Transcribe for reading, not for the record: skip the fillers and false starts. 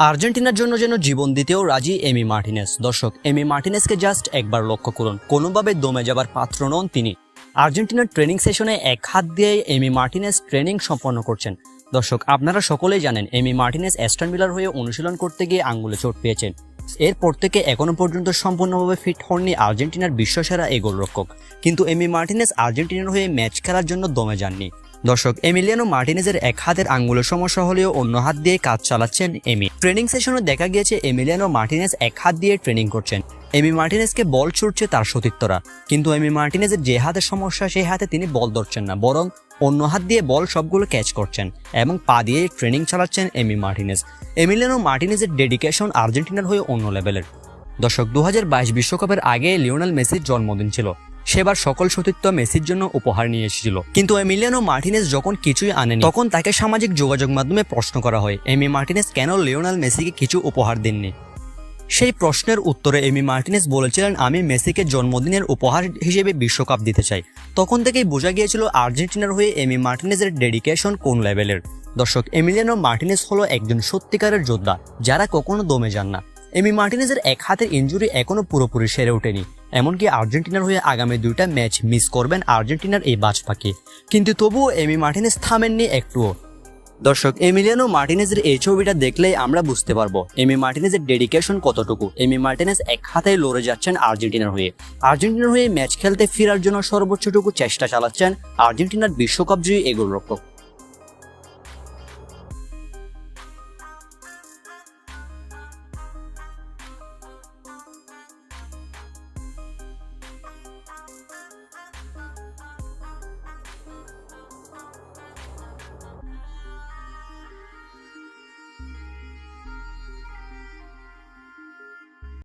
আর্জেন্টিনার জন্য যেন জীবন দিতেও রাজি এমি মার্টিনেজ। দর্শক, এমি মার্টিনেজকে জাস্ট একবার লক্ষ্য করুন, কোনোভাবে দমে যাবার পাত্র নন তিনি। আর্জেন্টিনার ট্রেনিং সেশনে এক হাত দিয়ে এমি মার্টিনেজ ট্রেনিং সম্পন্ন করছেন। দর্শক, আপনারা সকলেই জানেন এমি মার্টিনেজ অ্যাস্টন ভিলার হয়ে অনুশীলন করতে গিয়ে আঙ্গুলে চোট পেয়েছেন। এরপর থেকে এখনো পর্যন্ত সম্পূর্ণভাবে ফিট হননি আর্জেন্টিনার বিশ্বসেরা এই গোলরক্ষক। কিন্তু এমি মার্টিনেজ আর্জেন্টিনার হয়ে ম্যাচ খেলার জন্য দমে যাননি। দর্শক, এমিলিয়ানো মার্টিনেজের এক হাতের আঙ্গুলের সমস্যা হলেও অন্য হাত দিয়ে কাজ চালাচ্ছেন এমি। ট্রেনিং সেশনে দেখা গিয়েছে এমিলিয়ানো মার্টিনেজ এক হাত দিয়ে ট্রেনিং করছেন। এমি মার্টিনেজকে বল ছুটছে তার সতীর্থরা, কিন্তু এমি মার্টিনেজের যে হাতের সমস্যা সেই হাতে তিনি বল ধরছেন না, বরং অন্য হাত দিয়ে বল সবগুলো ক্যাচ করছেন এবং পা দিয়ে ট্রেনিং চালাচ্ছেন এমি মার্টিনেজ। এমিলিয়ানো মার্টিনেজের ডেডিকেশন আর্জেন্টিনার হয়ে অন্য লেভেলের। দর্শক, 2022 বিশ্বকাপের আগে লিওনেল মেসির জন্মদিন ছিল। সেবার সকল সতীর্থ মেসির জন্য উপহার নিয়ে এসেছিল, কিন্তু এমিলিয়ানো মার্টিনেজ যখন কিছুই আনেনি তখন তাকে সামাজিক যোগাযোগ মাধ্যমে প্রশ্ন করা হয় এমি মার্টিনেজ কেন লিওনেল মেসিকে কিছু উপহার দেননি। সেই প্রশ্নের উত্তরে এমি মার্টিনেজ বলেছিলেন, আমি মেসিকে জন্মদিনের উপহার হিসেবে বিশ্বকাপ দিতে চাই। তখন থেকেই বোঝা গিয়েছিল আর্জেন্টিনার হয়ে এমি মার্টিনেজের ডেডিকেশন কোন লেভেলের। দর্শক, এমিলিয়ানো মার্টিনেজ হলো একজন সত্যিকারের যোদ্ধা যারা কখনো দমে যান না। এমি মার্টিনেজের এক হাতের ইনজুরি এখনো পুরোপুরি সেরে ওঠেনি, এমনকি আর্জেন্টিনার হয়ে আগামী 2টা ম্যাচ মিস করবেন আর্জেন্টিনার এই বাজ পাখি। কিন্তু তবুও এমি মার্টিনেজ থামেননি একটুও। দর্শক, এমিলিয়ানো মার্টিনেজের এই ছবিটা দেখলেই আমরা বুঝতে পারবো এমি মার্টিনেজের ডেডিকেশন কতটুকু। এমি মার্টিনেজ এক হাতেই লড়ে যাচ্ছেন আর্জেন্টিনার হয়ে ম্যাচ খেলতে ফেরার জন্য সর্বোচ্চটুকু চেষ্টা চালাচ্ছেন আর্জেন্টিনার বিশ্বকাপ জয়ী এই গোলরক্ষক।